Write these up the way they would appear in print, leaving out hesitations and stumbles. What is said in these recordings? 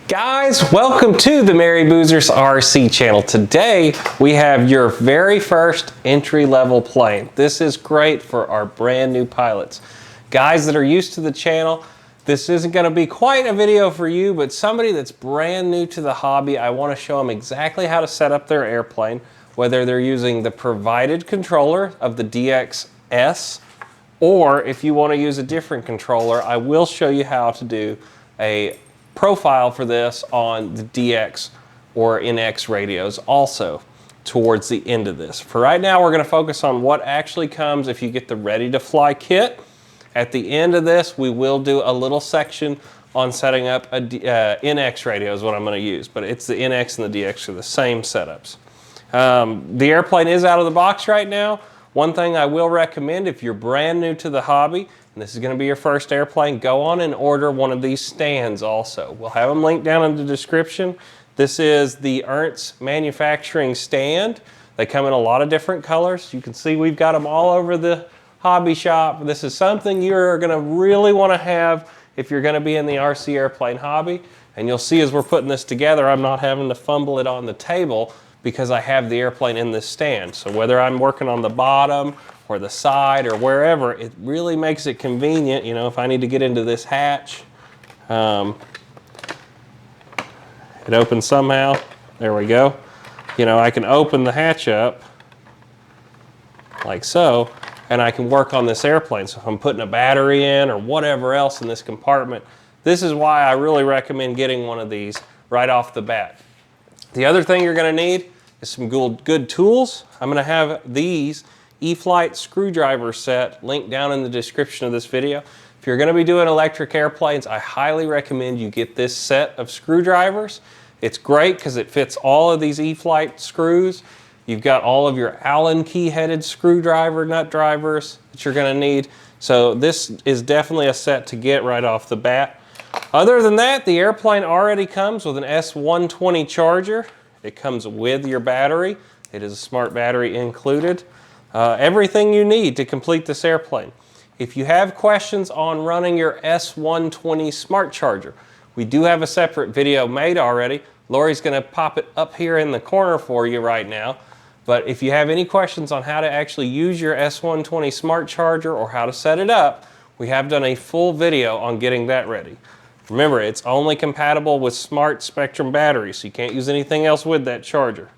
Guys, welcome to the Merry Boozers RC channel. Today we have your very first entry-level plane. This is great for our brand new pilots. Guys that are used to the channel, this isn't going to be quite a video for you, but somebody that's brand new to the hobby, I want to show them exactly how to set up their airplane, whether they're using the provided controller of the DX-S, or if you want to use a different controller, I will show you how to do a profile for this on the DX or NX radios also towards the end of this. For right now, we're going to focus on what actually comes if you get the ready to fly kit. At the end of this, we will do a little section on setting up a NX radio is what I'm going to use, but it's the NX and the DX are the same setups. The airplane is out of the box right now. One thing I will recommend if you're brand new to the hobby, and this is going to be your first airplane, go on and order one of these stands also. We'll have them linked down in the description. This is the Ernst manufacturing stand. They come in a lot of different colors. You can see we've got them all over the hobby shop. This is something you're going to really want to have if you're going to be in the RC airplane hobby. And you'll see as we're putting this together, I'm not having to fumble it on the table because I have the airplane in this stand. So whether I'm working on the bottom or the side or wherever, it really makes it convenient. You know, if I need to get into this hatch, it opens somehow. There we go. You know, I can open the hatch up like so, and I can work on this airplane. So if I'm putting a battery in or whatever else in this compartment, this is why I really recommend getting one of these right off the bat. The other thing you're going to need is some good tools. I'm going to have these E-flite screwdriver set linked down in the description of this video. If you're going to be doing electric airplanes, I highly recommend you get this set of screwdrivers. It's great because it fits all of these E-flite screws. You've got all of your Allen key headed screwdriver nut drivers that you're going to need. So this is definitely a set to get right off the bat. Other than that, the airplane already comes with an S120 charger. It comes with your battery. It is a smart battery included. Everything you need to complete this airplane. If you have questions on running your S120 smart charger, we do have a separate video made already. Lori's going to pop it up here in the corner for you right now. But if you have any questions on how to actually use your S120 smart charger or how to set it up, we have done a full video on getting that ready. Remember, it's only compatible with smart spectrum batteries, so you can't use anything else with that charger.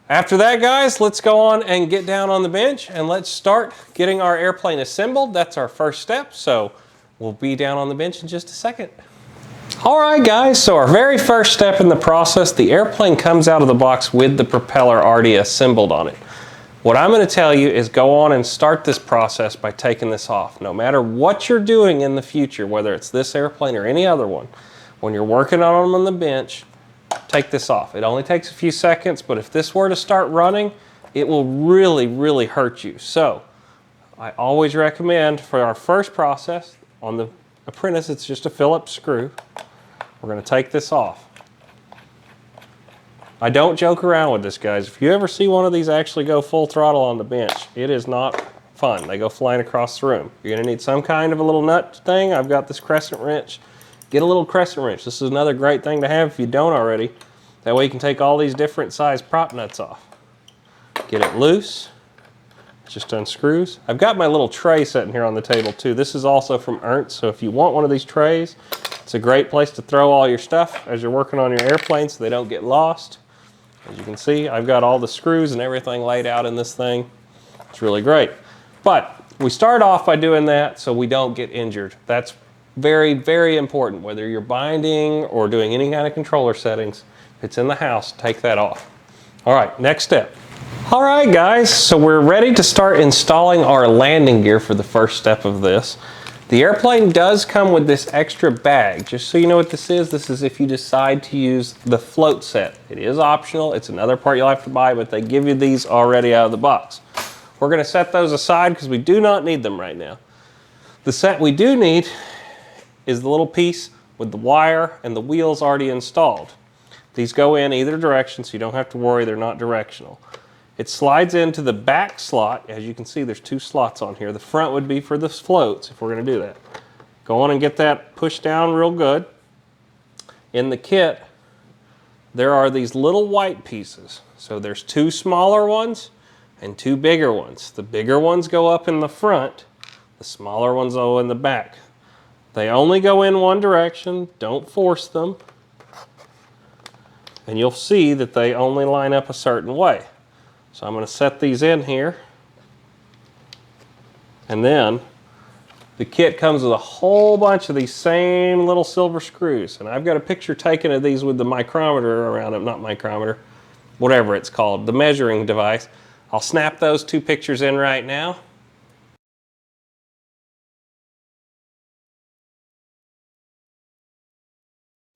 After that, guys, let's go on and get down on the bench and let's start getting our airplane assembled. That's our first step, so we'll be down on the bench in just a second. All right, guys, so our very first step in the process, the airplane comes out of the box with the propeller already assembled on it. What I'm going to tell you is go on and start this process by taking this off. No matter what you're doing in the future, whether it's this airplane or any other one, when you're working on them on the bench, take this off. It only takes a few seconds, but if this were to start running, it will really, really hurt you. So I always recommend for our first process on the Apprentice, it's just a Phillips screw. We're going to take this off. I don't joke around with this, guys. If you ever see one of these actually go full throttle on the bench, it is not fun. They go flying across the room. You're going to need some kind of a little nut thing. I've got this crescent wrench. Get a little crescent wrench. This is another great thing to have if you don't already. That way you can take all these different size prop nuts off. Get it loose. It just unscrews. I've got my little tray sitting here on the table too. This is also from Ernst, so if you want one of these trays, it's a great place to throw all your stuff as you're working on your airplane so they don't get lost. As you can see, I've got all the screws and everything laid out in this thing. It's really great. But we start off by doing that so we don't get injured. That's very, very important. Whether you're binding or doing any kind of controller settings, if it's in the house, take that off. All right, next step. All right, guys, so we're ready to start installing our landing gear for the first step of this. The airplane does come with this extra bag. Just so you know what this is if you decide to use the float set. It is optional. It's another part you'll have to buy, but they give you these already out of the box. We're going to set those aside because we do not need them right now. The set we do need is the little piece with the wire and the wheels already installed. These go in either direction, so you don't have to worry, they're not directional. It slides into the back slot. As you can see, there's two slots on here. The front would be for the floats if we're going to do that. Go on and get that pushed down real good. in the kit, there are these little white pieces. So there's 2 smaller ones and 2 bigger ones. The bigger ones go up in the front, the smaller ones go in the back. They only go in one direction, don't force them. And you'll see that they only line up a certain way. So I'm going to set these in here. And then the kit comes with a whole bunch of these same little silver screws. And I've got a picture taken of these with the micrometer around them, not micrometer, whatever it's called, the measuring device. I'll snap those 2 pictures in right now.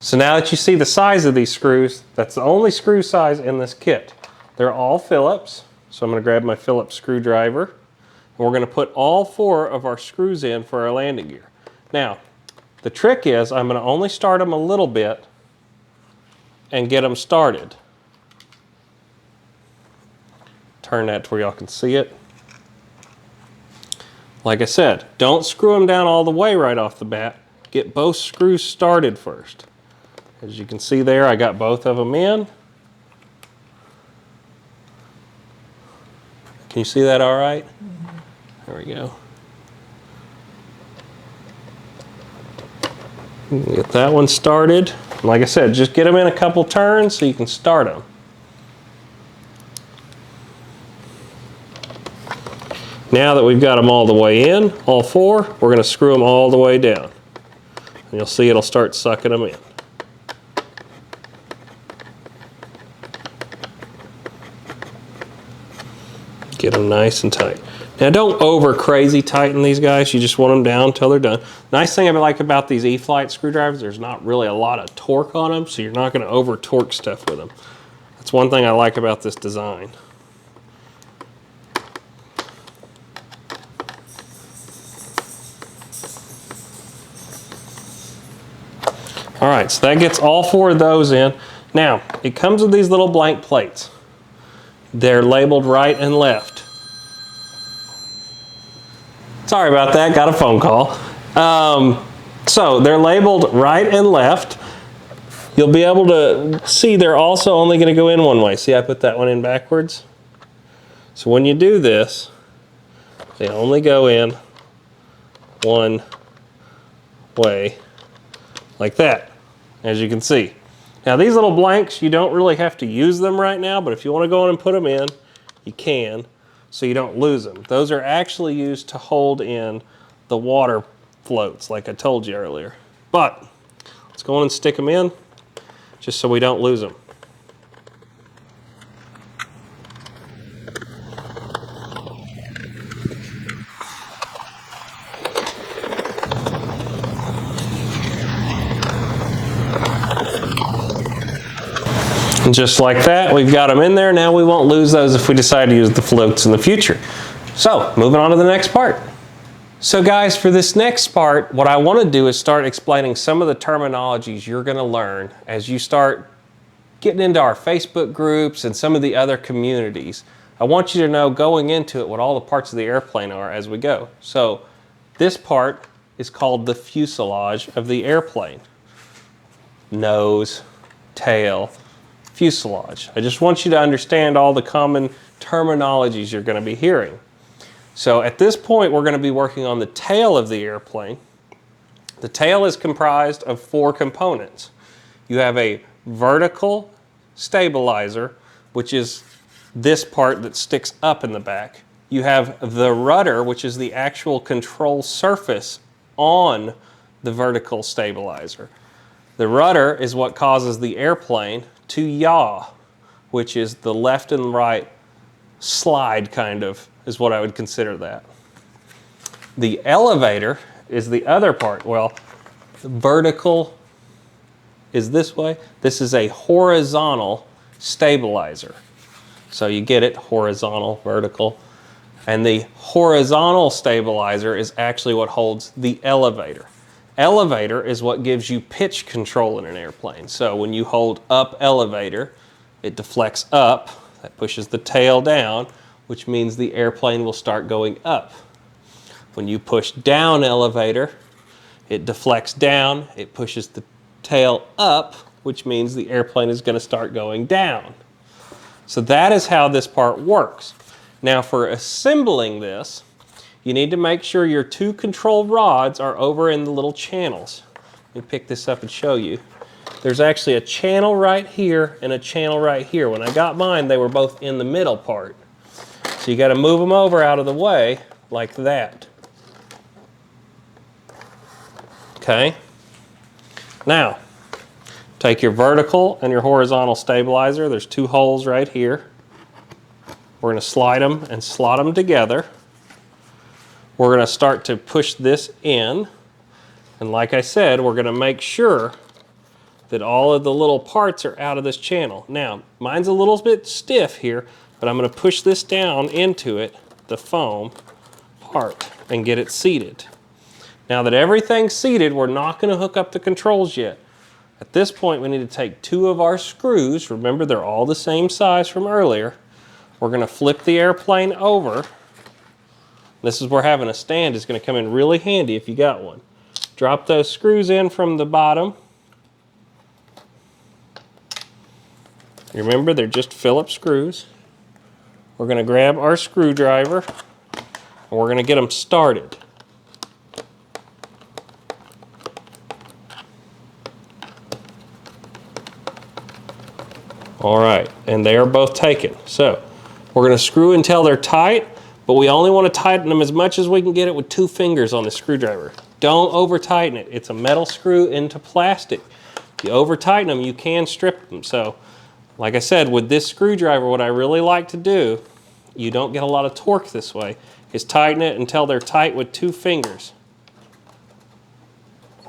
So now that you see the size of these screws, that's the only screw size in this kit. They're all Phillips. So I'm going to grab my Phillips screwdriver. And we're going to put all 4 of our screws in for our landing gear. Now, the trick is I'm going to only start them a little bit and get them started. Turn that to where y'all can see it. Like I said, don't screw them down all the way right off the bat. Get both screws started first. As you can see there, I got both of them in. Can you see that all right? There we go. Get that one started. Like I said, just get them in a couple turns so you can start them. Now that we've got them all the way in, all 4, we're going to screw them all the way down. And you'll see it'll start sucking them in. Get them nice and tight. Now don't over crazy tighten these guys, you just want them down until they're done. Nice thing I like about these E-flite screwdrivers, there's not really a lot of torque on them, so you're not going to over torque stuff with them. That's one thing I like about this design. Alright, so that gets all 4 of those in. Now, it comes with these little blank plates. They're labeled right and left. Sorry about that, got a phone call. So they're labeled right and left. You'll be able to see they're also only going to go in one way. See, I put that one in backwards. So when you do this, they only go in one way, like that, as you can see. Now these little blanks, you don't really have to use them right now, but if you want to go in and put them in, you can, so you don't lose them. Those are actually used to hold in the water floats, like I told you earlier. But let's go in and stick them in, just so we don't lose them. And just like that, we've got them in there. Now we won't lose those if we decide to use the floats in the future. So, moving on to the next part. So guys, for this next part, what I want to do is start explaining some of the terminologies you're going to learn as you start getting into our Facebook groups and some of the other communities. I want you to know going into it what all the parts of the airplane are as we go. So, this part is called the fuselage of the airplane. Nose, tail, fuselage. I just want you to understand all the common terminologies you're going to be hearing. So at this point, we're going to be working on the tail of the airplane. The tail is comprised of 4 components. You have a vertical stabilizer, which is this part that sticks up in the back. You have the rudder, which is the actual control surface on the vertical stabilizer. The rudder is what causes the airplane to yaw, which is the left and right slide, kind of, is what I would consider that. The elevator is the other part. Well, vertical is this way. This is a horizontal stabilizer. So you get it, horizontal, vertical. And the horizontal stabilizer is actually what holds the elevator. Elevator is what gives you pitch control in an airplane. So when you hold up elevator, it deflects up, that pushes the tail down, which means the airplane will start going up. When you push down elevator, it deflects down, it pushes the tail up, which means the airplane is going to start going down. So that is how this part works. Now for assembling this, you need to make sure your two control rods are over in the little channels. Let me pick this up and show you. There's actually a channel right here and a channel right here. When I got mine, they were both in the middle part. So you got to move them over out of the way like that. Okay? Now, take your vertical and your horizontal stabilizer. There's two holes right here. We're going to slide them and slot them together. We're going to start to push this in. And like I said, we're going to make sure that all of the little parts are out of this channel. Now, mine's a little bit stiff here, but I'm going to push this down into it, the foam part, and get it seated. Now that everything's seated, we're not going to hook up the controls yet. At this point, we need to take two of our screws. Remember, they're all the same size from earlier. We're going to flip the airplane over. This is where having a stand is going to come in really handy if you got one. Drop those screws in from the bottom. Remember, they're just Phillips screws. We're going to grab our screwdriver and we're going to get them started. All right, and they are both taken. So we're going to screw until they're tight, but we only want to tighten them as much as we can get it with 2 fingers on the screwdriver. Don't over tighten it. It's a metal screw into plastic. If you over tighten them, you can strip them. So like I said, with this screwdriver, what I really like to do, you don't get a lot of torque this way, is tighten it until they're tight with 2 fingers.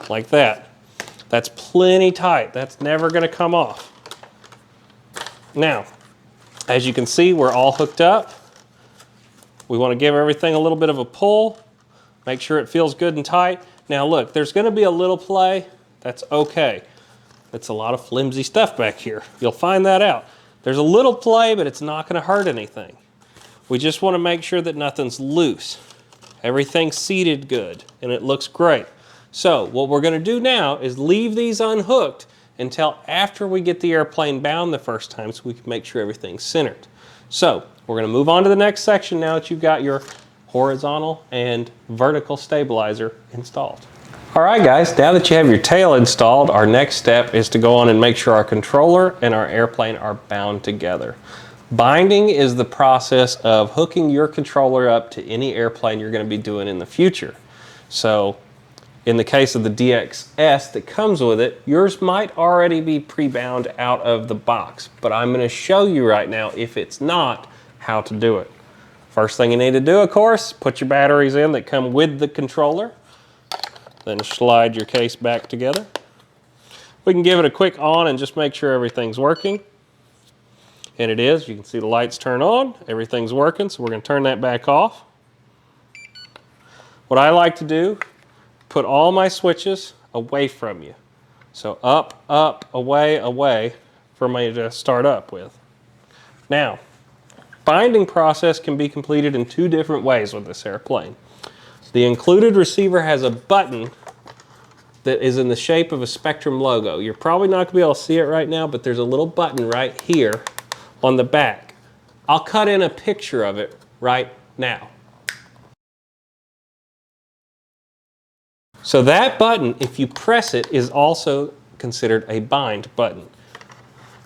Like that. That's plenty tight. That's never going to come off. Now, as you can see, we're all hooked up. We want to give everything a little bit of a pull. Make sure it feels good and tight. Now look, there's going to be a little play. That's okay. It's a lot of flimsy stuff back here. You'll find that out. There's a little play, but it's not going to hurt anything. We just want to make sure that nothing's loose. Everything's seated good, and it looks great. So what we're going to do now is leave these unhooked until after we get the airplane bound the first time so we can make sure everything's centered. So we're going to move on to the next section now that you've got your horizontal and vertical stabilizer installed. All right guys, now that you have your tail installed, our next step is to go on and make sure our controller and our airplane are bound together. Binding is the process of hooking your controller up to any airplane you're going to be doing in the future. So in the case of the DXS that comes with it, yours might already be pre-bound out of the box, but I'm going to show you right now, if it's not, how to do it. First thing you need to do, of course, put your batteries in that come with the controller, then slide your case back together. We can give it a quick on and just make sure everything's working. And it is. You can see the lights turn on, everything's working, so we're going to turn that back off. What I like to do, put all my switches away from you. So up, up, away, away for me to start up with. Now, binding process can be completed in 2 different ways with this airplane. The included receiver has a button that is in the shape of a Spectrum logo. You're probably not going to be able to see it right now, but there's a little button right here on the back. I'll cut in a picture of it right now. So that button, if you press it, is also considered a bind button.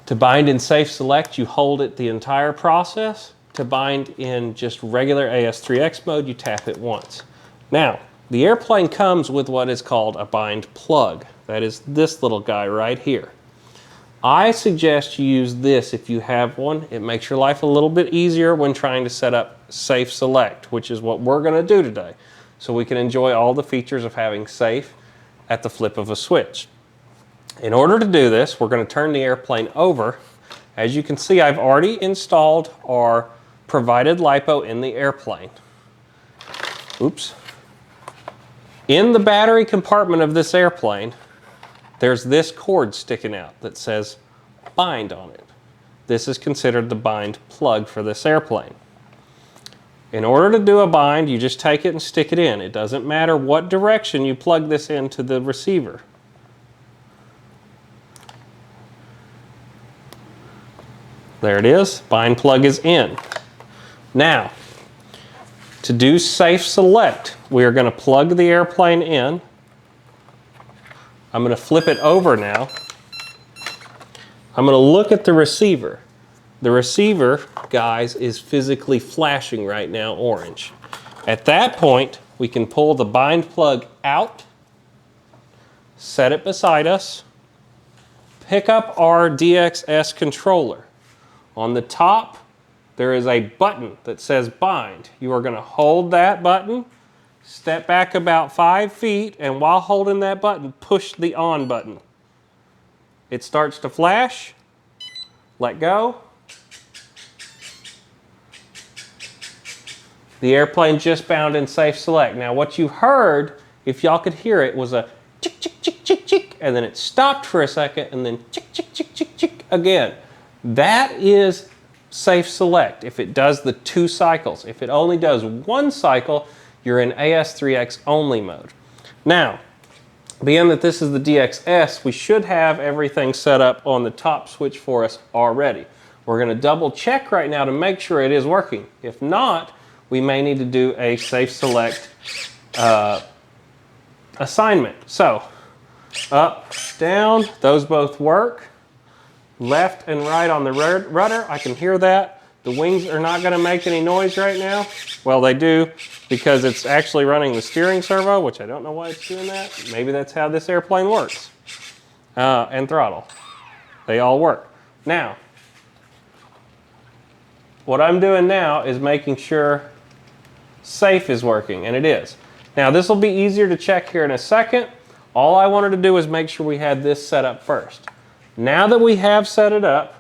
To bind in Safe Select, you hold it the entire process. To bind in just regular AS3X mode, you tap it once. Now, the airplane comes with what is called a bind plug. That is this little guy right here. I suggest you use this if you have one. It makes your life a little bit easier when trying to set up Safe Select, which is what we're going to do today. So we can enjoy all the features of having safe at the flip of a switch. In order to do this, we're going to turn the airplane over. As you can see, I've already installed our provided LiPo in the airplane. Oops. In the battery compartment of this airplane, there's this cord sticking out that says bind on it. This is considered the bind plug for this airplane. In order to do a bind, you just take it and stick it in. It doesn't matter what direction you plug this into the receiver. There it is, bind plug is in. Now, to do safe select, we are going to plug the airplane in. I'm going to flip it over now. I'm going to look at the receiver. The receiver, guys, is physically flashing right now orange. At that point, we can pull the bind plug out, set it beside us, pick up our DXS controller. On the top, there is a button that says bind. You are going to hold that button, step back about 5 feet, and while holding that button, push the on button. It starts to flash. Let go. The airplane just bound in safe select. Now what you heard, if y'all could hear it, was a chick, chick, chick, chick, chick, and then it stopped for a second, and then chick, chick, chick, chick, chick again. That is safe select if it does the 2 cycles. If it only does 1 cycle, you're in AS3X only mode. Now, being that this is the DXS, we should have everything set up on the top switch for us already. We're going to double check right now to make sure it is working. If not, we may need to do a safe select assignment. So, up, down, those both work. Left and right on the rudder, I can hear that. The wings are not going to make any noise right now. Well, they do because it's actually running the steering servo, which I don't know why it's doing that. Maybe that's how this airplane works. And throttle. They all work. Now, what I'm doing now is making sure safe is working, and it is. Now, this will be easier to check here in a second. All I wanted to do is make sure we had this set up first. Now that we have set it up,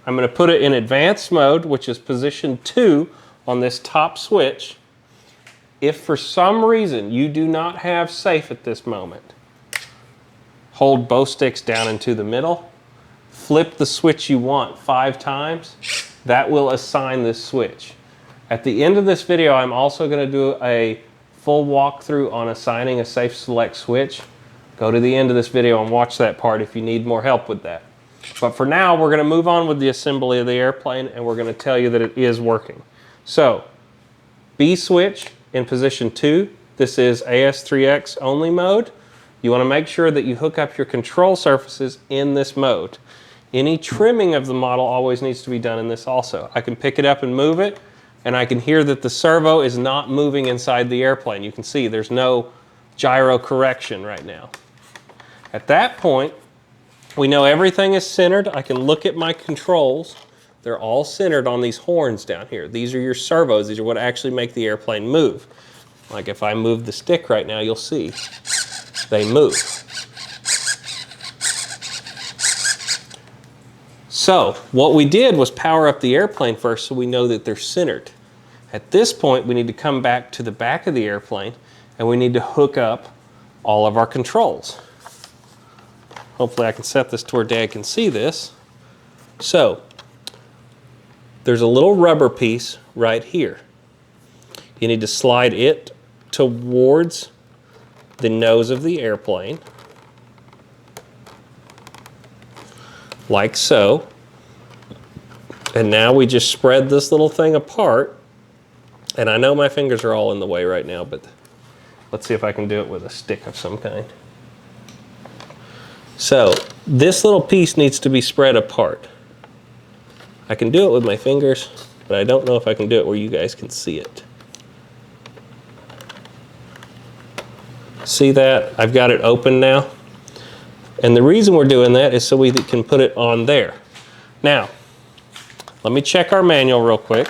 I'm going to put it in advanced mode, which is position 2 on this top switch. If for some reason you do not have safe at this moment, hold both sticks down into the middle, flip the switch you want 5 times, that will assign this switch. At the end of this video, I'm also going to do a full walkthrough on assigning a safe select switch. Go to the end of this video and watch that part if you need more help with that. But for now, we're going to move on with the assembly of the airplane, and we're going to tell you that it is working. So, B switch in position 2. This is AS3X only mode. You want to make sure that you hook up your control surfaces in this mode. Any trimming of the model always needs to be done in this also. I can pick it up and move it, and I can hear that the servo is not moving inside the airplane. You can see there's no gyro correction right now. At that point, we know everything is centered. I can look at my controls. They're all centered on these horns down here. These are your servos. These are what actually make the airplane move. Like if I move the stick right now, you'll see they move. So what we did was power up the airplane first so we know that they're centered. At this point, we need to come back to the back of the airplane and we need to hook up all of our controls. Hopefully I can set this to where Dad can see this. So, there's a little rubber piece right here. You need to slide it towards the nose of the airplane, like so. And now we just spread this little thing apart. And I know my fingers are all in the way right now, but let's see if I can do it with a stick of some kind. So, this little piece needs to be spread apart. I can do it with my fingers, but I don't know if I can do it where you guys can see it. See that? I've got it open now. And the reason we're doing that is so we can put it on there. Now, let me check our manual real quick.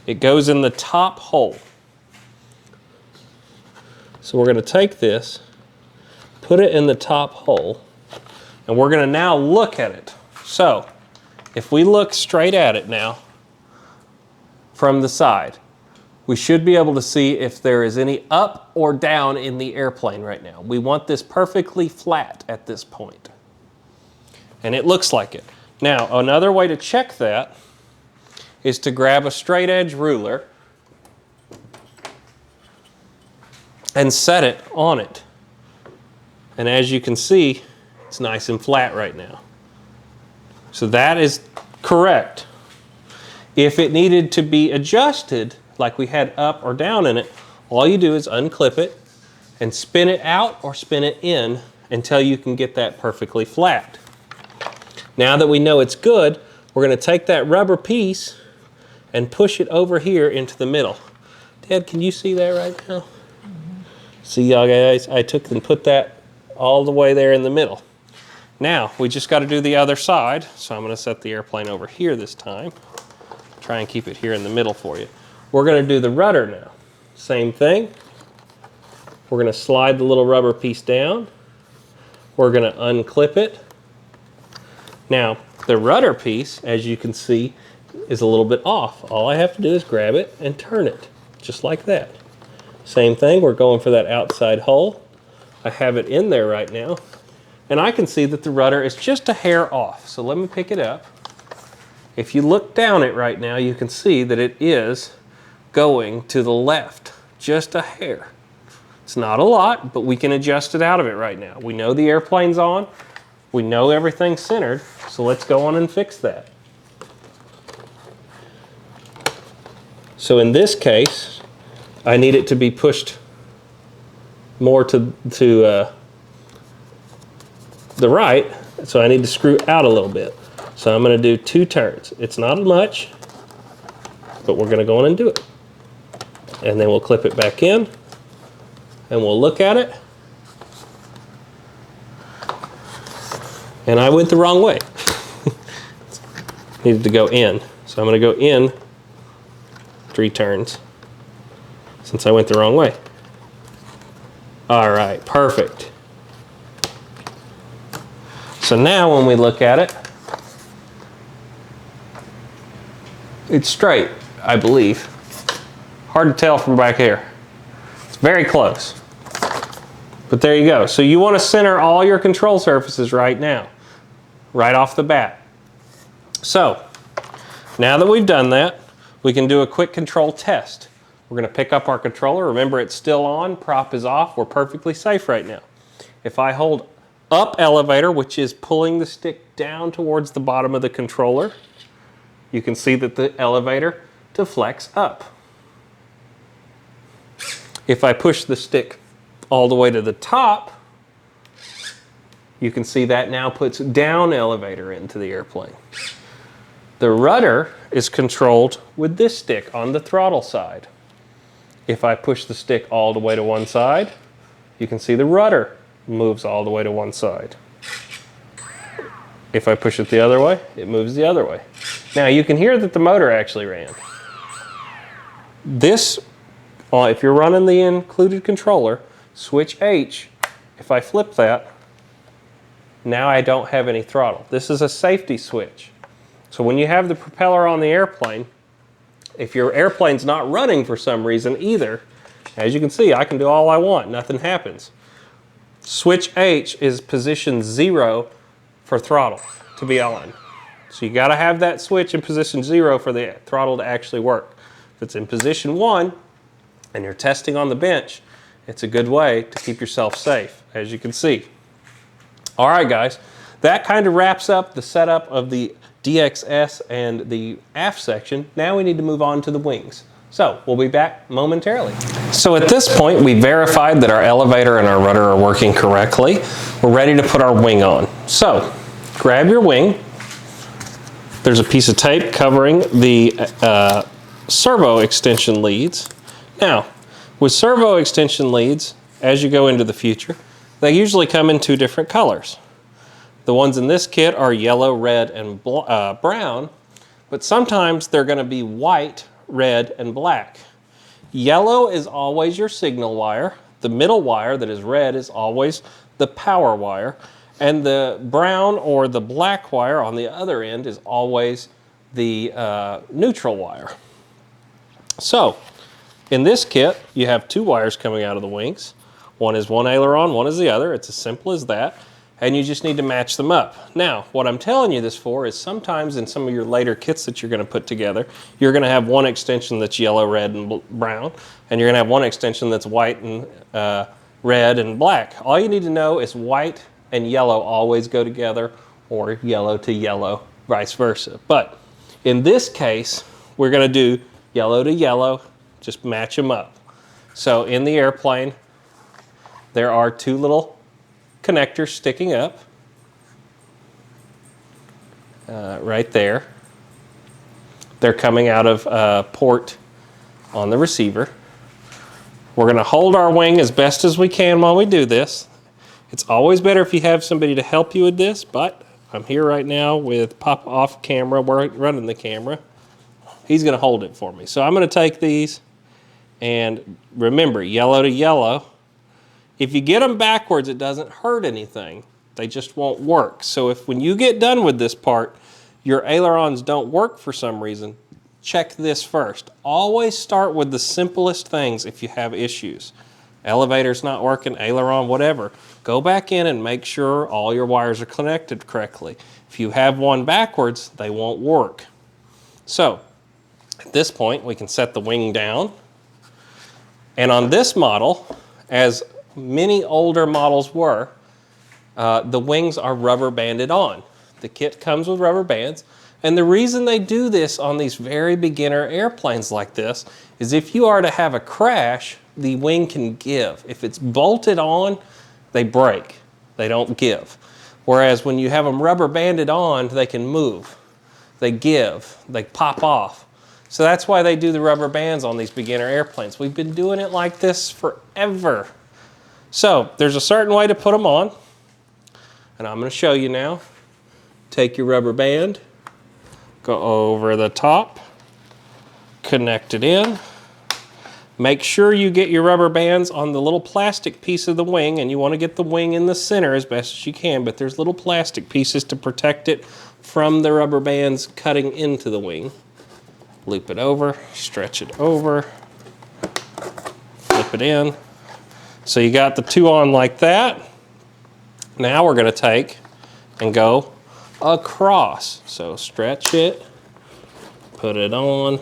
It goes in the top hole. So we're going to take this, put it in the top hole, and we're going to now look at it. So, if we look straight at it now from the side, we should be able to see if there is any up or down in the airplane right now. We want this perfectly flat at this point. And it looks like it. Now, another way to check that is to grab a straight edge ruler and set it on it. And as you can see, it's nice and flat right now. So that is correct. If it needed to be adjusted, like we had up or down in it, all you do is unclip it and spin it out or spin it in until you can get that perfectly flat. Now that we know it's good, we're going to take that rubber piece and push it over here into the middle. Dad, can you see that right now? See, y'all guys, I took and put that all the way there in the middle. Now, we just got to do the other side, so I'm going to set the airplane over here this time. Try and keep it here in the middle for you. We're going to do the rudder now. Same thing. We're going to slide the little rubber piece down. We're going to unclip it. Now, the rudder piece, as you can see, is a little bit off. All I have to do is grab it and turn it, just like that. Same thing, we're going for that outside hole. I have it in there right now, and I can see that the rudder is just a hair off. So let me pick it up. If you look down it right now, you can see that it is going to the left, just a hair. It's not a lot, but we can adjust it out of it right now. We know the airplane's on, we know everything's centered, so let's go on and fix that. So in this case, I need it to be pushed more to the right, so I need to screw out a little bit. So I'm going to do 2 turns. It's not much, but we're going to go on and do it. And then we'll clip it back in, and we'll look at it. And I went the wrong way. Needed to go in. So I'm going to go in 3 turns since I went the wrong way. All right, perfect. So now when we look at it, it's straight, I believe. Hard to tell from back here. It's very close. But there you go. So you want to center all your control surfaces right now, right off the bat. So now that we've done that, we can do a quick control test. We're going to pick up our controller. Remember, it's still on, prop is off. We're perfectly safe right now. If I hold up elevator, which is pulling the stick down towards the bottom of the controller, you can see that the elevator deflects up. If I push the stick all the way to the top, you can see that now puts down elevator into the airplane. The rudder is controlled with this stick on the throttle side. If I push the stick all the way to one side, you can see the rudder moves all the way to one side. If I push it the other way, it moves the other way. Now you can hear that the motor actually ran. This, if you're running the included controller, switch H, if I flip that, now I don't have any throttle. This is a safety switch. So when you have the propeller on the airplane, if your airplane's not running for some reason either, as you can see, I can do all I want, nothing happens. Switch H is position 0 for throttle to be on. So you gotta have that switch in position 0 for the throttle to actually work. If it's in position 1 and you're testing on the bench, it's a good way to keep yourself safe, as you can see. All right, guys, that kind of wraps up the setup of the DXS and the aft section. Now we need to move on to the wings. So we'll be back momentarily. So at this point, we verified that our elevator and our rudder are working correctly. We're ready to put our wing on. So grab your wing. There's a piece of tape covering the servo extension leads. Now, with servo extension leads, as you go into the future, they usually come in 2 different colors. The ones in this kit are yellow, red, and brown, but sometimes they're going to be white, red, and black. Yellow is always your signal wire. The middle wire that is red is always the power wire, and the brown or the black wire on the other end is always the neutral wire. So in this kit, you have 2 wires coming out of the wings. One is one aileron, one is the other. It's as simple as that. And you just need to match them up. Now, what I'm telling you this for is sometimes in some of your later kits that you're going to put together, you're going to have one extension that's yellow, red, and brown, and you're going to have one extension that's white and red and black. All you need to know is white and yellow always go together, or yellow to yellow, vice versa. But in this case, we're going to do yellow to yellow, just match them up. So in the airplane, there are two little connectors sticking up right there. They're coming out of a port on the receiver. We're going to hold our wing as best as we can while we do this. It's always better if you have somebody to help you with this, but I'm here right now with Pop off camera. We're running the camera. He's going to hold it for me. So I'm going to take these, and remember, yellow to yellow. If you get them backwards, it doesn't hurt anything. They just won't work. So if when you get done with this part, your ailerons don't work for some reason, check this first. Always start with the simplest things if you have issues. Elevator's not working, aileron, whatever. Go back in and make sure all your wires are connected correctly. If you have one backwards, they won't work. So at this point, we can set the wing down. And on this model, as many older models were, the wings are rubber banded on. The kit comes with rubber bands. And the reason they do this on these very beginner airplanes like this is if you are to have a crash, the wing can give. If it's bolted on, they break. They don't give. Whereas when you have them rubber banded on, they can move. They give. They pop off. So that's why they do the rubber bands on these beginner airplanes. We've been doing it like this forever. So there's a certain way to put them on. And I'm going to show you now. Take your rubber band, go over the top, connect it in. Make sure you get your rubber bands on the little plastic piece of the wing, and you want to get the wing in the center as best as you can, but there's little plastic pieces to protect it from the rubber bands cutting into the wing. Loop it over, stretch it over, flip it in. So you got the two on like that. Now we're going to take and go across. So stretch it, put it on,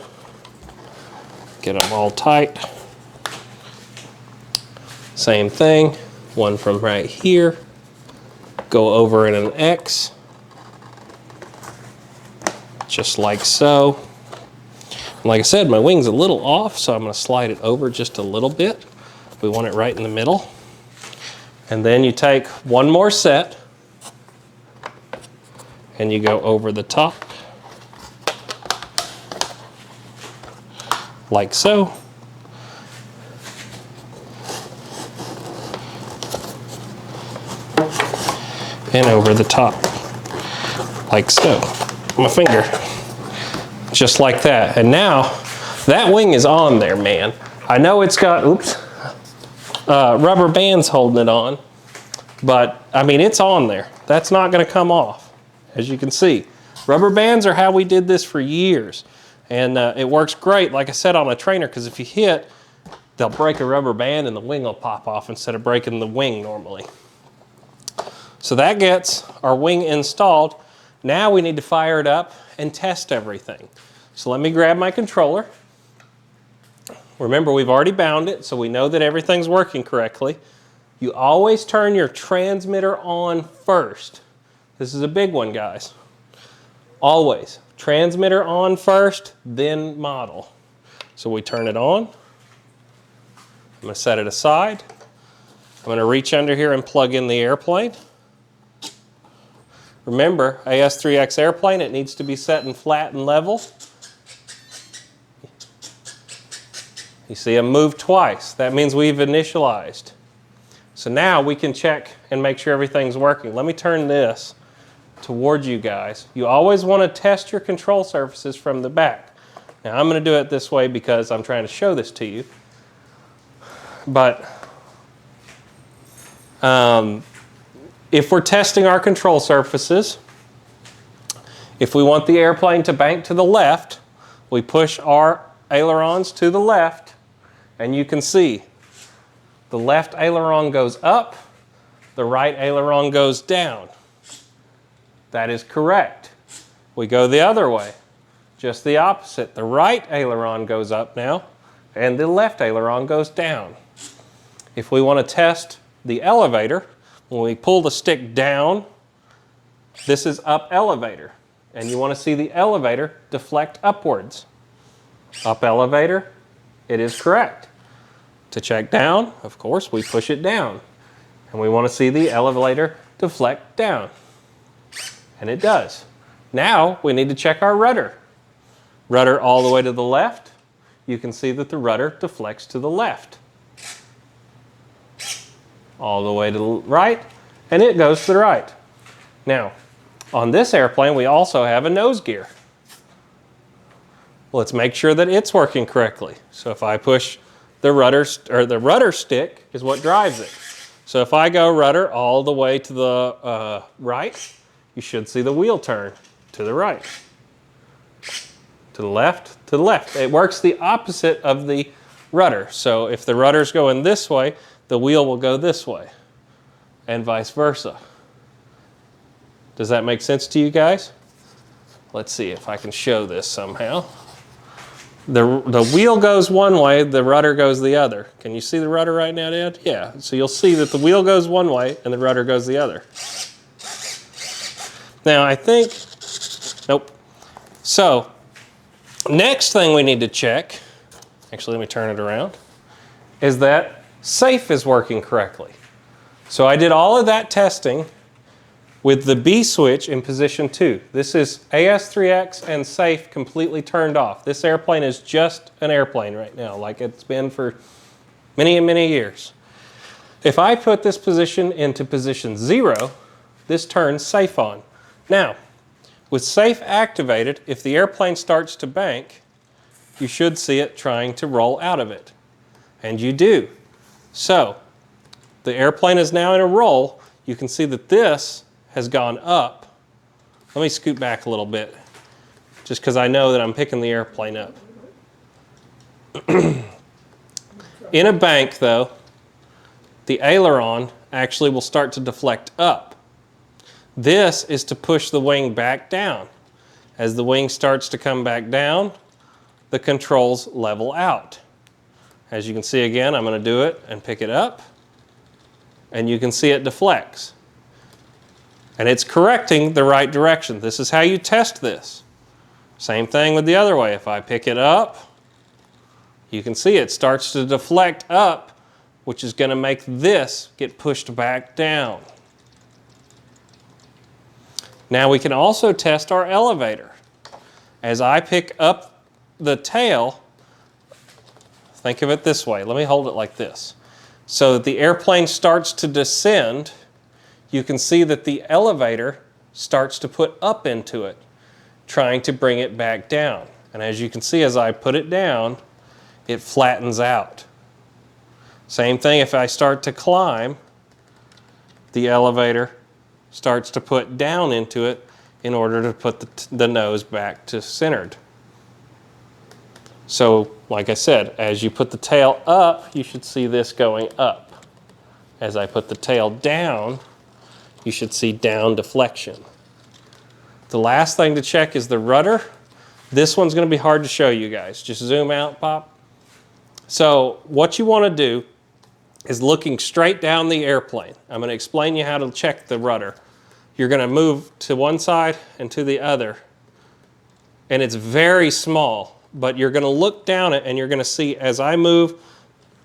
get them all tight. Same thing, one from right here, go over in an X, just like so. And like I said, my wing's a little off, so I'm going to slide it over just a little bit. We want it right in the middle. And then you take one more set, and you go over the top, like so. And over the top, like so. My finger, just like that. And now, that wing is on there, man. I know it's got, rubber bands holding it on, but I mean, it's on there. That's not gonna come off. As you can see, rubber bands are how we did this for years. And it works great, like I said, on a trainer, because if you hit, they'll break a rubber band and the wing will pop off instead of breaking the wing normally. So that gets our wing installed. Now we need to fire it up and test everything. So let me grab my controller. Remember, we've already bound it, so we know that everything's working correctly. You always turn your transmitter on first. This is a big one, guys. Always. Transmitter on first, then model. So we turn it on. I'm going to set it aside. I'm going to reach under here and plug in the airplane. Remember, AS3X airplane, it needs to be set in flat and level. You see them move twice. That means we've initialized. So now we can check and make sure everything's working. Let me turn this towards you guys. You always want to test your control surfaces from the back. Now I'm going to do it this way because I'm trying to show this to you. But if we're testing our control surfaces, if we want the airplane to bank to the left, we push our ailerons to the left, and you can see the left aileron goes up, the right aileron goes down. That is correct. We go the other way, just the opposite. The right aileron goes up now, and the left aileron goes down. If we want to test the elevator, when we pull the stick down, this is up elevator. and you want to see the elevator deflect upwards. Up elevator, it is correct. To check down, of course, we push it down. And we want to see the elevator deflect down. And it does. Now we need to check our rudder. Rudder all the way to the left. You can see that the rudder deflects to the left. All the way to the right, and it goes to the right. Now, on this airplane, we also have a nose gear. Let's make sure that it's working correctly. So if I push the rudder, or the rudder stick is what drives it. So if I go rudder all the way to the right, you should see the wheel turn to the right. To the left, to the left. It works the opposite of the rudder. So if the rudder's going this way, the wheel will go this way, and vice versa. Does that make sense to you guys? Let's see if I can show this somehow. The wheel goes one way, the rudder goes the other. Can you see the rudder right now, Dad? Yeah, so you'll see that the wheel goes one way and the rudder goes the other. Now I think, nope. So, next thing we need to check, actually let me turn it around, is that safe is working correctly. So I did all of that testing with the B switch in position 2. This is AS3X and safe completely turned off. This airplane is just an airplane right now, like it's been for many and many years. If I put this position into position 0, this turns safe on. Now, with safe activated, if the airplane starts to bank, you should see it trying to roll out of it. And you do. So, the airplane is now in a roll. You can see that this has gone up. Let me scoot back a little bit, just because I know that I'm picking the airplane up. In a bank, though, the aileron actually will start to deflect up. This is to push the wing back down. As the wing starts to come back down, the controls level out. As you can see again, I'm going to do it and pick it up, and you can see it deflects. And it's correcting the right direction. This is how you test this. Same thing with the other way. If I pick it up, you can see it starts to deflect up, which is going to make this get pushed back down. Now we can also test our elevator. As I pick up the tail, think of it this way. Let me hold it like this. So that the airplane starts to descend, you can see that the elevator starts to put up into it, trying to bring it back down. And as you can see, as I put it down, it flattens out. Same thing if I start to climb, the elevator starts to put down into it in order to put the nose back to centered. So, like I said, as you put the tail up, you should see this going up. As I put the tail down, you should see down deflection. The last thing to check is the rudder. This one's going to be hard to show you guys. Just zoom out, Pop. So what you want to do is looking straight down the airplane. I'm going to explain you how to check the rudder. You're going to move to one side and to the other. And it's very small, but you're going to look down it and you're going to see as I move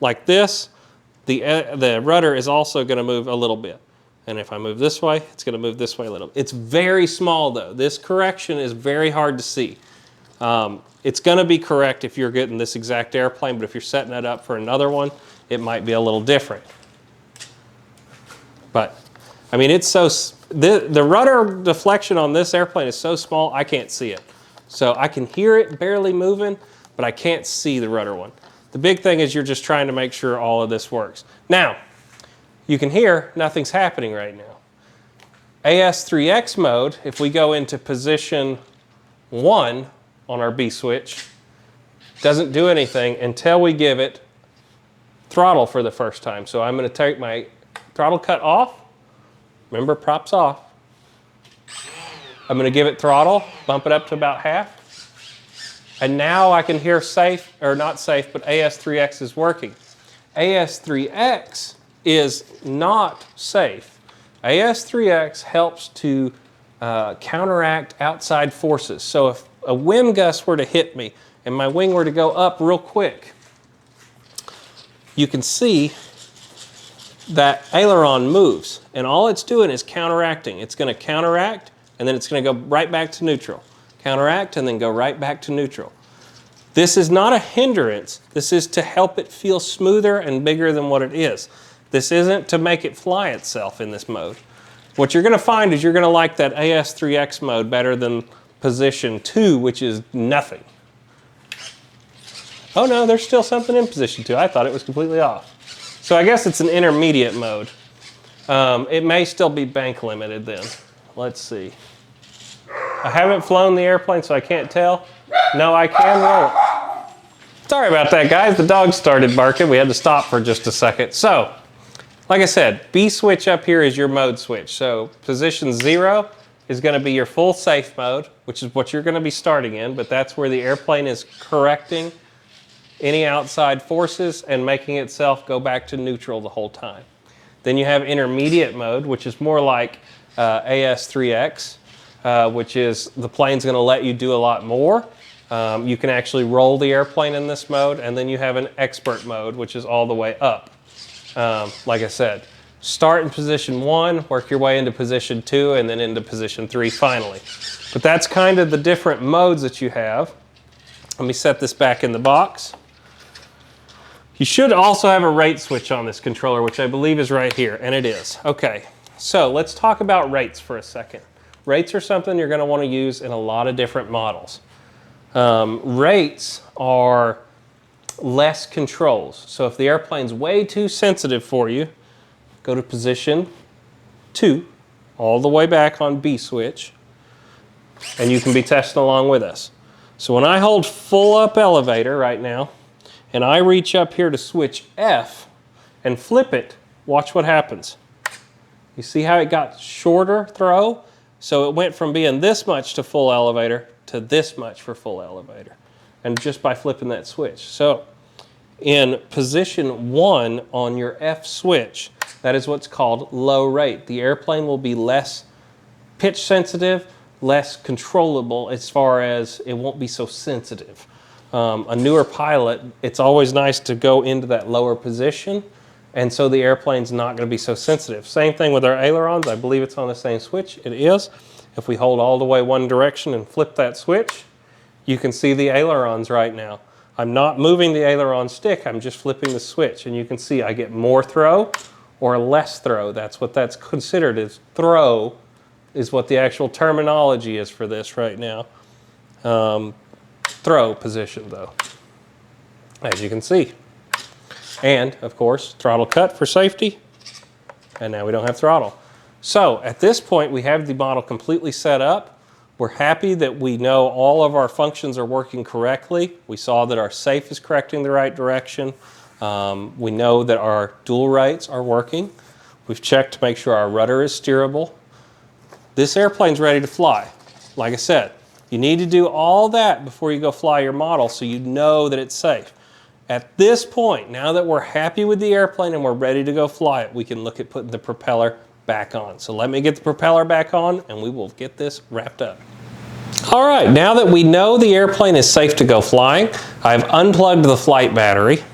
like this, the rudder is also going to move a little bit. And if I move this way, it's going to move this way a little. It's very small though. This correction is very hard to see. It's going to be correct if you're getting this exact airplane, but if you're setting it up for another one, it might be a little different. But, I mean, it's so, the rudder deflection on this airplane is so small, I can't see it. So I can hear it barely moving, but I can't see the rudder one. The big thing is you're just trying to make sure all of this works. Now, you can hear nothing's happening right now. AS3X mode, if we go into position 1 on our B switch, doesn't do anything until we give it throttle for the first time. So I'm going to take my throttle cut off. Remember, props off. I'm going to give it throttle, bump it up to about half. And now I can hear safe, or not safe, but AS3X is working. AS3X is not safe. AS3X helps to counteract outside forces. So if a wind gust were to hit me and my wing were to go up real quick, you can see that aileron moves, and all it's doing is counteracting. It's going to counteract, and then it's going to go right back to neutral. Counteract, and then go right back to neutral. This is not a hindrance. This is to help it feel smoother and bigger than what it is. This isn't to make it fly itself in this mode. What you're going to find is you're going to like that AS3X mode better than position 2, which is nothing. Oh no, there's still something in position 2. I thought it was completely off. So I guess it's an intermediate mode. It may still be bank limited then. Let's see. I haven't flown the airplane, so I can't tell. No, I can roll it. Sorry about that, guys. The dog started barking. We had to stop for just a second. So, like I said, B switch up here is your mode switch. So position 0 is going to be your full safe mode, which is what you're going to be starting in, but that's where the airplane is correcting any outside forces and making itself go back to neutral the whole time. Then you have intermediate mode, which is more like AS3X, which is the plane's going to let you do a lot more. You can actually roll the airplane in this mode, and then you have an expert mode, which is all the way up. Like I said, start in position 1, work your way into position 2, and then into position 3 finally. But that's kind of the different modes that you have. Let me set this back in the box. You should also have a rate switch on this controller, which I believe is right here, and it is. Okay, so let's talk about rates for a second. Rates are something you're going to want to use in a lot of different models. Rates are less controls. So if the airplane's way too sensitive for you, go to position 2, all the way back on B switch, and you can be testing along with us. So when I hold full up elevator right now, and I reach up here to switch F and flip it, watch what happens. You see how it got shorter throw? So it went from being this much to full elevator to this much for full elevator, and just by flipping that switch. So in position 1 on your F switch, that is what's called low rate. The airplane will be less pitch sensitive, less controllable as far as it won't be so sensitive. A newer pilot, it's always nice to go into that lower position, and so the airplane's not going to be so sensitive. Same thing with our ailerons. I believe it's on the same switch. It is. If we hold all the way one direction and flip that switch, you can see the ailerons right now. I'm not moving the aileron stick, I'm just flipping the switch, and you can see I get more throw or less throw. That's what that's considered, is throw is what the actual terminology is for this right now. Throw position though, as you can see. And of course, throttle cut for safety, and now we don't have throttle. So at this point, we have the model completely set up. We're happy that we know all of our functions are working correctly. We saw that our safe is correcting the right direction. We know that our dual rates are working. We've checked to make sure our rudder is steerable. This airplane's ready to fly. Like I said, you need to do all that before you go fly your model so you know that it's safe. At this point, now that we're happy with the airplane and we're ready to go fly it, we can look at putting the propeller back on. So let me get the propeller back on and we will get this wrapped up. All right, now that we know the airplane is safe to go flying, I've unplugged the flight battery.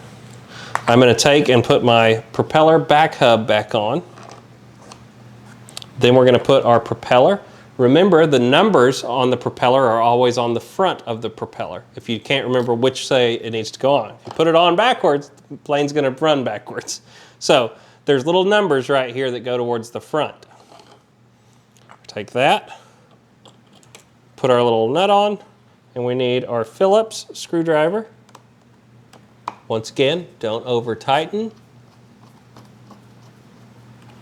I'm going to take and put my propeller back hub back on. Then we're going to put our propeller. Remember, the numbers on the propeller are always on the front of the propeller. If you can't remember which say it needs to go on. If you put it on backwards, the plane's going to run backwards. So there's little numbers right here that go towards the front. Take that, put our little nut on, and we need our Phillips screwdriver. Once again, don't over tighten.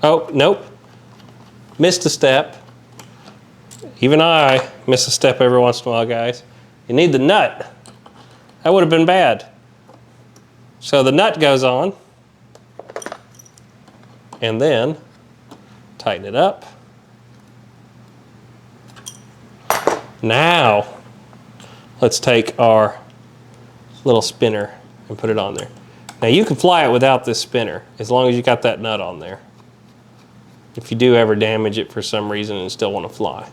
Oh, nope. Missed a step. Even I miss a step every once in a while, guys. You need the nut. That would have been bad. So the nut goes on, and then tighten it up. Now, let's take our little spinner and put it on there. Now you can fly it without this spinner, as long as you got that nut on there. If you do ever damage it for some reason and still want to fly.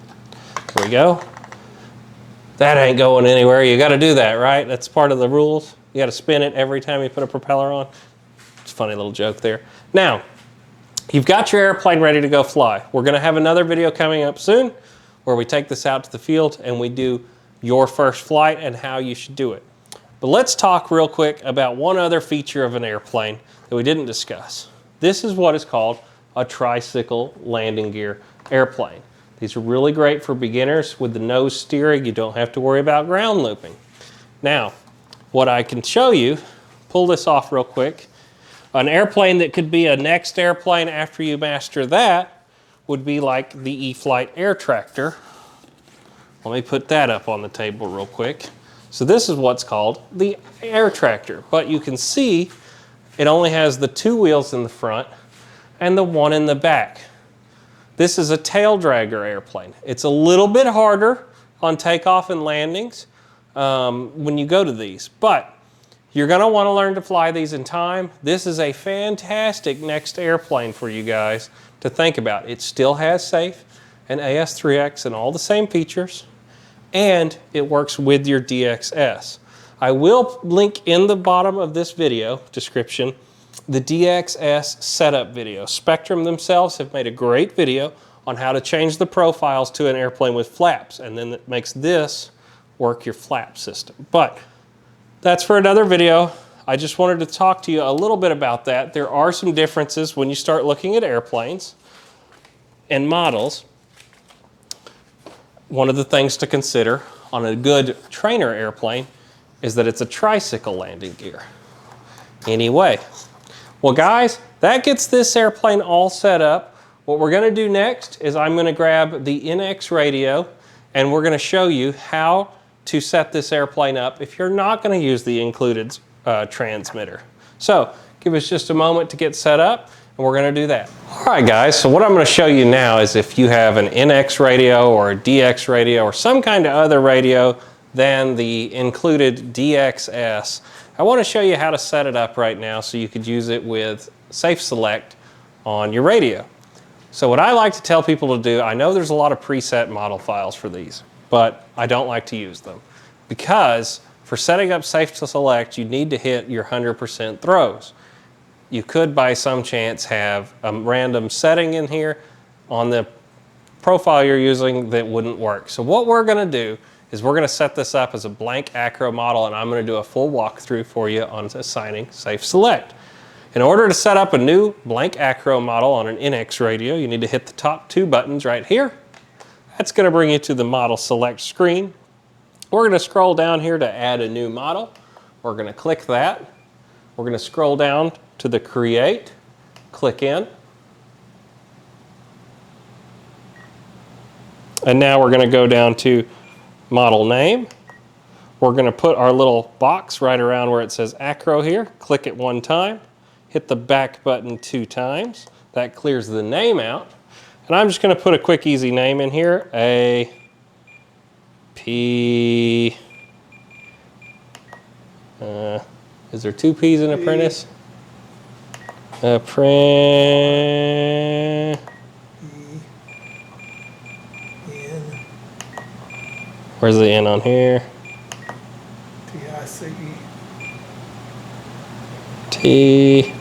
There we go. That ain't going anywhere. You got to do that, right? That's part of the rules. You got to spin it every time you put a propeller on. It's a funny little joke there. Now, you've got your airplane ready to go fly. We're going to have another video coming up soon where we take this out to the field and we do your first flight and how you should do it. But let's talk real quick about one other feature of an airplane that we didn't discuss. This is what is called a tricycle landing gear airplane. These are really great for beginners with the nose steering. You don't have to worry about ground looping. Now, what I can show you, pull this off real quick, an airplane that could be a next airplane after you master that would be like the E-flite air tractor. Let me put that up on the table real quick. So this is what's called the air tractor, but you can see it only has the 2 wheels in the front and the 1 in the back. This is a tail dragger airplane. It's a little bit harder on takeoff and landings when you go to these, but you're going to want to learn to fly these in time. This is a fantastic next airplane for you guys to think about. It still has safe and AS3X and all the same features, and it works with your DXS. I will link in the bottom of this video description the DXS setup video. Spectrum themselves have made a great video on how to change the profiles to an airplane with flaps, and then it makes this work your flap system. But that's for another video. I just wanted to talk to you a little bit about that. There are some differences when you start looking at airplanes and models. One of the things to consider on a good trainer airplane is that it's a tricycle landing gear. Anyway, well guys, that gets this airplane all set up. What we're going to do next is I'm going to grab the NX radio and we're going to show you how to set this airplane up if you're not going to use the included transmitter. So give us just a moment to get set up and we're going to do that. All right guys, so what I'm going to show you now is if you have an NX radio or a DX radio or some kind of other radio than the included DXS, I want to show you how to set it up right now so you could use it with Safe Select on your radio. So what I like to tell people to do, I know there's a lot of preset model files for these, but I don't like to use them because for setting up Safe Select, you need to hit your 100% throws. You could by some chance have a random setting in here on the profile you're using that wouldn't work. So what we're going to do is we're going to set this up as a blank acro model, and I'm going to do a full walkthrough for you on assigning Safe Select. In order to set up a new blank acro model on an NX radio, you need to hit the top 2 buttons right here. That's going to bring you to the model select screen. We're going to scroll down here to add a new model. We're going to click that. We're going to scroll down to the create, click in. And now we're going to go down to model name. We're going to put our little box right around where it says acro here. Click it 1 time. Hit the back button 2 times. That clears the name out. And I'm just going to put a quick easy name in here. A P. Is there 2 P's in Apprentice? Where's the N on here? T-I-C-E. T-I-C.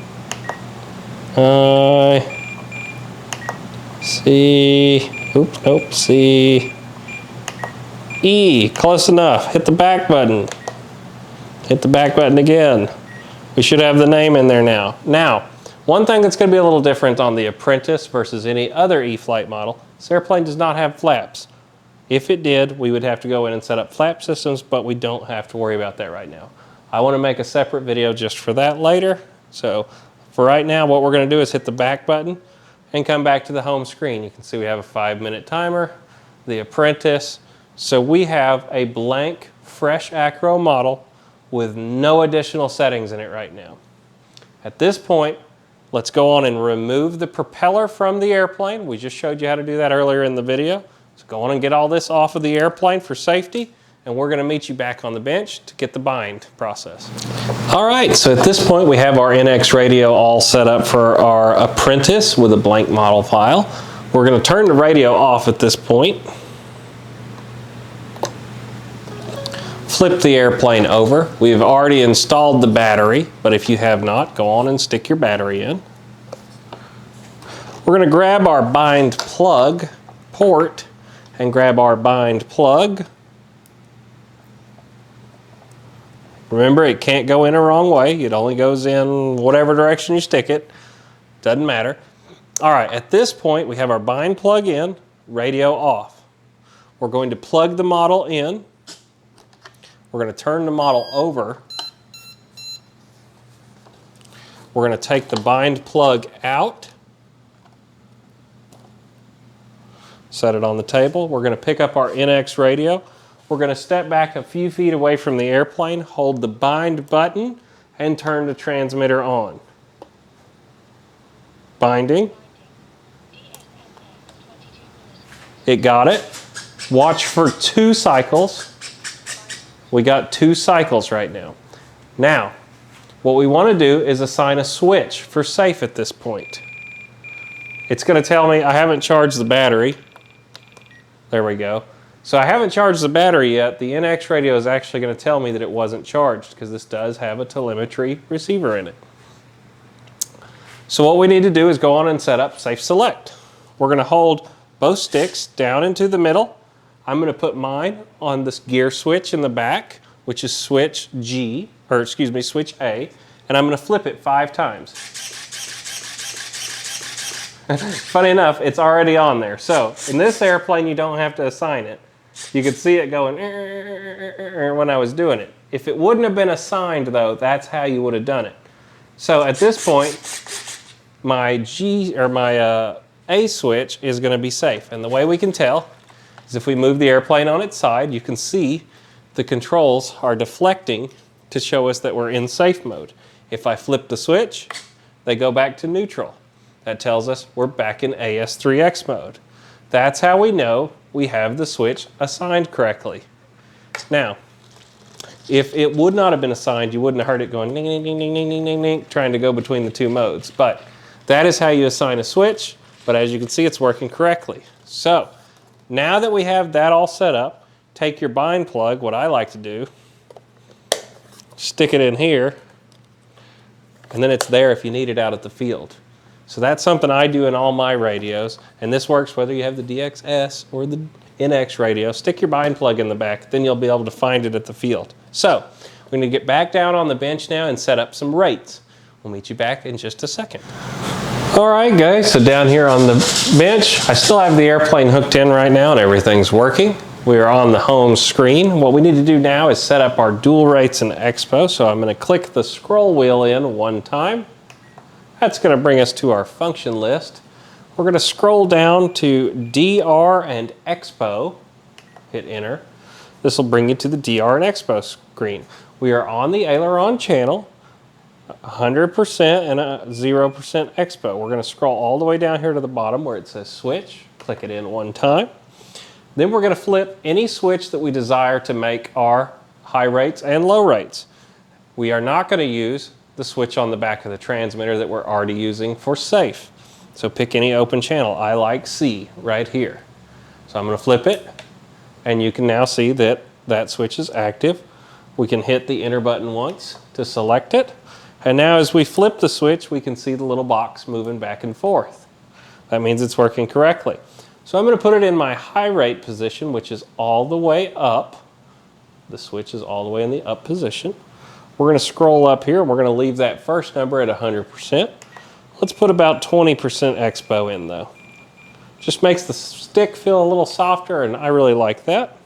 Oops, nope, C. E. Close enough. Hit the back button. Hit the back button again. We should have the name in there now. Now, one thing that's going to be a little different on the Apprentice versus any other E-flite model, this airplane does not have flaps. If it did, we would have to go in and set up flap systems, but we don't have to worry about that right now. I want to make a separate video just for that later. So for right now, what we're going to do is hit the back button and come back to the home screen. You can see we have a 5-minute timer, the Apprentice. So we have a blank, fresh acro model with no additional settings in it right now. At this point, let's go on and remove the propeller from the airplane. We just showed you how to do that earlier in the video. So go on and get all this off of the airplane for safety, and we're going to meet you back on the bench to get the bind process. All right, so at this point we have our NX radio all set up for our Apprentice with a blank model file. We're going to turn the radio off at this point. flip the airplane over. We've already installed the battery, but if you have not, go on and stick your battery in. We're going to grab our bind plug port and grab our bind plug. Remember, it can't go in a wrong way. It only goes in whatever direction you stick it. Doesn't matter. All right, at this point, we have our bind plug in, radio off. We're going to plug the model in. We're going to turn the model over. We're going to take the bind plug out. Set it on the table. We're going to pick up our NX radio. We're going to step back a few feet away from the airplane, hold the bind button, and turn the transmitter on. Binding. It got it. Watch for 2 cycles. We got 2 cycles right now. Now, what we want to do is assign a switch for safe at this point. It's going to tell me I haven't charged the battery. There we go. So I haven't charged the battery yet. The NX radio is actually going to tell me that it wasn't charged because this does have a telemetry receiver in it. So what we need to do is go on and set up safe select. We're going to hold both sticks down into the middle. I'm going to put mine on this gear switch in the back, which is switch G, or excuse me, switch A, and I'm going to flip it 5 times. Funny enough, it's already on there. So in this airplane, you don't have to assign it. You could see it going when I was doing it. If it wouldn't have been assigned though, that's how you would have done it. So at this point, my A switch is going to be safe. And the way we can tell is if we move the airplane on its side, you can see the controls are deflecting to show us that we're in safe mode. If I flip the switch, they go back to neutral. That tells us we're back in AS3X mode. That's how we know we have the switch assigned correctly. Now, if it would not have been assigned, you wouldn't have heard it going ding, ding, ding, ding, ding, ding, ding, ding, trying to go between the 2 modes. But that is how you assign a switch, but as you can see, it's working correctly. So, now that we have that all set up, take your bind plug, what I like to do, stick it in here, and then it's there if you need it out at the field. So that's something I do in all my radios, and this works whether you have the DXS or the NX radio. Stick your bind plug in the back, then you'll be able to find it at the field. So, we're going to get back down on the bench now and set up some rates. We'll meet you back in just a second. All right, guys, so down here on the bench, I still have the airplane hooked in right now and everything's working. We are on the home screen. What we need to do now is set up our dual rates in Expo. So I'm going to click the scroll wheel in 1 time. That's going to bring us to our function list. We're going to scroll down to DR and Expo. Hit enter. This will bring you to the DR and Expo screen. We are on the aileron channel, 100% and a 0% Expo. We're going to scroll all the way down here to the bottom where it says switch. Click it in 1 time. Then we're going to flip any switch that we desire to make our high rates and low rates. We are not going to use the switch on the back of the transmitter that we're already using for safe. So pick any open channel. I like C right here. So I'm going to flip it, and you can now see that that switch is active. We can hit the enter button once to select it. And now as we flip the switch, we can see the little box moving back and forth. That means it's working correctly. So I'm going to put it in my high rate position, which is all the way up. The switch is all the way in the up position. We're going to scroll up here, and we're going to leave that first number at 100%. Let's put about 20% Expo in, though. Just makes the stick feel a little softer, and I really like that.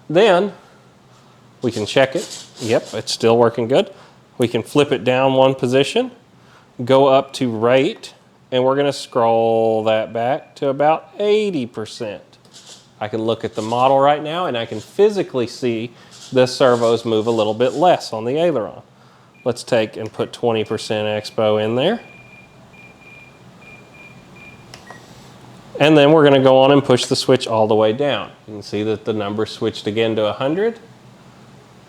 Then we can check it. Yep, it's still working good. We can flip it down 1 position, go up to rate, and we're going to scroll that back to about 80%. I can look at the model right now, and I can physically see the servos move a little bit less on the aileron. Let's take and put 20% Expo in there. And then we're going to go on and push the switch all the way down. You can see that the number switched again to 100.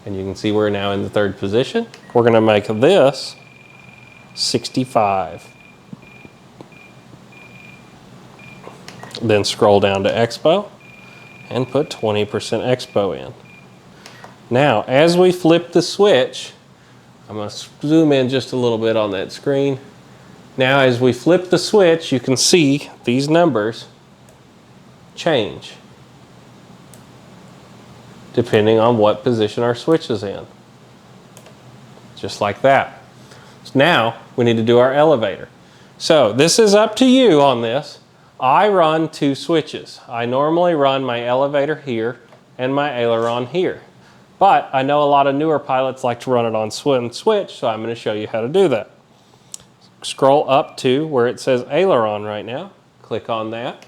And you can see we're now in the 3rd position. We're going to make this 65. Then scroll down to Expo and put 20% Expo in. Now, as we flip the switch, I'm going to zoom in just a little bit on that screen. Now, as we flip the switch, you can see these numbers change depending on what position our switch is in. Just like that. So now, we need to do our elevator. So, this is up to you on this. I run 2 switches. I normally run my elevator here and my aileron here. But I know a lot of newer pilots like to run it on switch, so I'm going to show you how to do that. Scroll up to where it says aileron right now. Click on that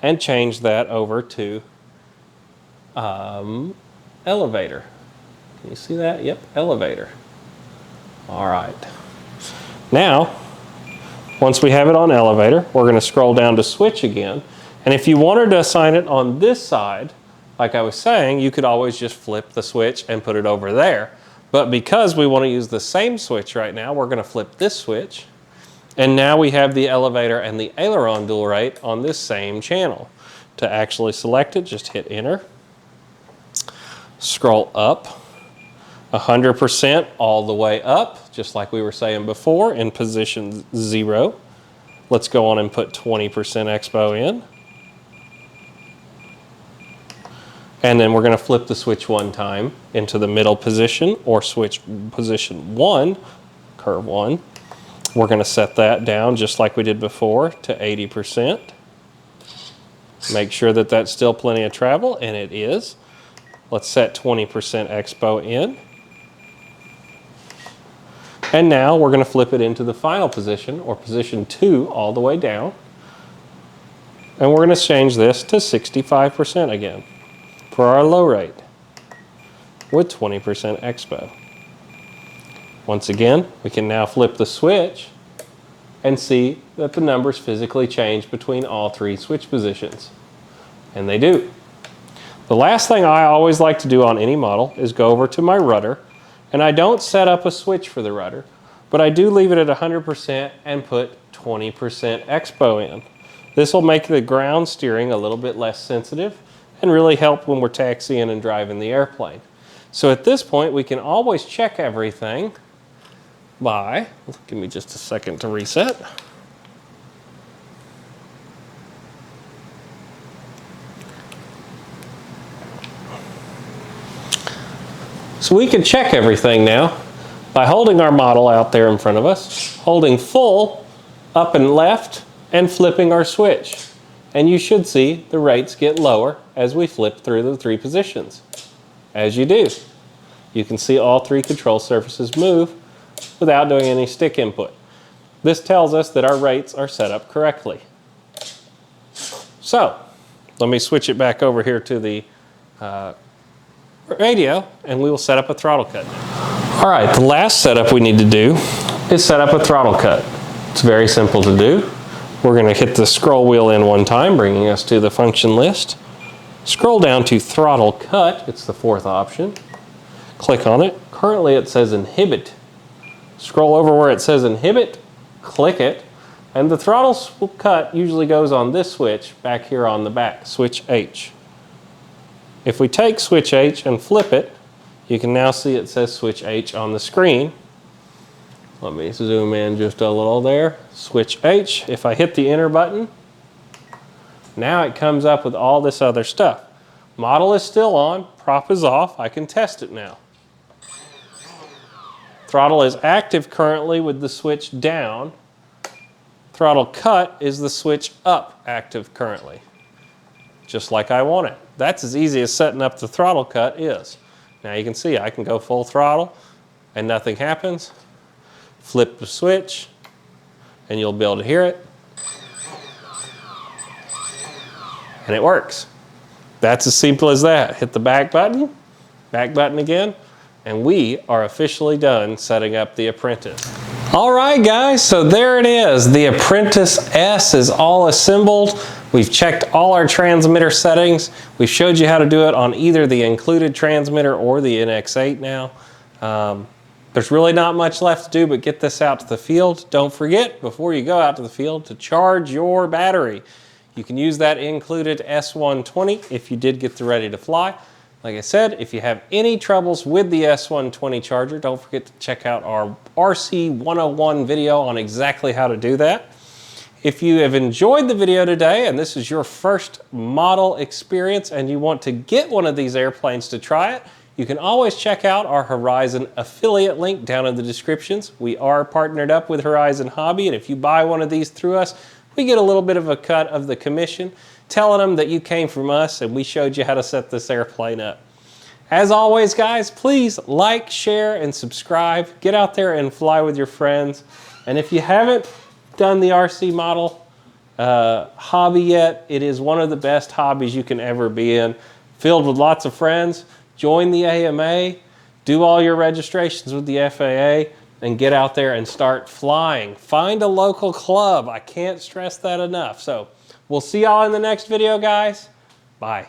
and change that over to elevator. Can you see that? Yep, elevator. All right. Now, once we have it on elevator, we're going to scroll down to switch again. And if you wanted to assign it on this side, like I was saying, you could always just flip the switch and put it over there. But because we want to use the same switch right now, we're going to flip this switch. And now we have the elevator and the aileron dual rate on this same channel. To actually select it, just hit enter. Scroll up 100% all the way up, just like we were saying before, in position 0. Let's go on and put 20% expo in. And then we're going to flip the switch one time into the middle position, or switch position 1, curve 1. We're going to set that down just like we did before to 80%. Make sure that that's still plenty of travel, and it is. Let's set 20% expo in. And now we're going to flip it into the final position, or position 2, all the way down. And we're going to change this to 65% again for our low rate with 20% expo. Once again, we can now flip the switch and see that the numbers physically change between all 3 switch positions. And they do. The last thing I always like to do on any model is go over to my rudder, and I don't set up a switch for the rudder, but I do leave it at 100% and put 20% expo in. This will make the ground steering a little bit less sensitive and really help when we're taxiing and driving the airplane. So at this point, we can always check everything by, give me just a second to reset. So we can check everything now by holding our model out there in front of us, holding full up and left, and flipping our switch. And you should see the rates get lower as we flip through the 3 positions. As you do, you can see all 3 control surfaces move without doing any stick input. This tells us that our rates are set up correctly. So, let me switch it back over here to the radio, and we will set up a throttle cut now. All right, the last setup we need to do is set up a throttle cut. It's very simple to do. We're going to hit the scroll wheel in one time, bringing us to the function list. Scroll down to throttle cut. It's the 4th option. Click on it. Currently it says inhibit. Scroll over where it says inhibit, click it, and the throttle cut usually goes on this switch back here on the back, switch H. If we take switch H and flip it, you can now see it says switch H on the screen. Let me zoom in just a little there. Switch H. If I hit the enter button, now it comes up with all this other stuff. Model is still on, prop is off, I can test it now. Throttle is active currently with the switch down. Throttle cut is the switch up active currently, just like I want it. That's as easy as setting up the throttle cut is. Now you can see I can go full throttle and nothing happens. Flip the switch and you'll be able to hear it. And it works. That's as simple as that. Hit the back button again, and we are officially done setting up the Apprentice. All right, guys, so there it is. The Apprentice S is all assembled. We've checked all our transmitter settings. We've showed you how to do it on either the included transmitter or the NX8 now. There's really not much left to do but get this out to the field. Don't forget, before you go out to the field, to charge your battery. You can use that included S120 if you did get the ready to fly. Like I said, if you have any troubles with the S120 charger, don't forget to check out our RC 101 video on exactly how to do that. If you have enjoyed the video today and this is your first model experience and you want to get one of these airplanes to try it, you can always check out our Horizon affiliate link down in the descriptions. We are partnered up with Horizon Hobby, and if you buy one of these through us, we get a little bit of a cut of the commission, telling them that you came from us and we showed you how to set this airplane up. As always, guys, please like, share, and subscribe. Get out there and fly with your friends. And if you haven't done the RC model hobby yet, it is one of the best hobbies you can ever be in. Filled with lots of friends. Join the AMA, do all your registrations with the FAA, and get out there and start flying. Find a local club. I can't stress that enough. So we'll see y'all in the next video, guys. Bye.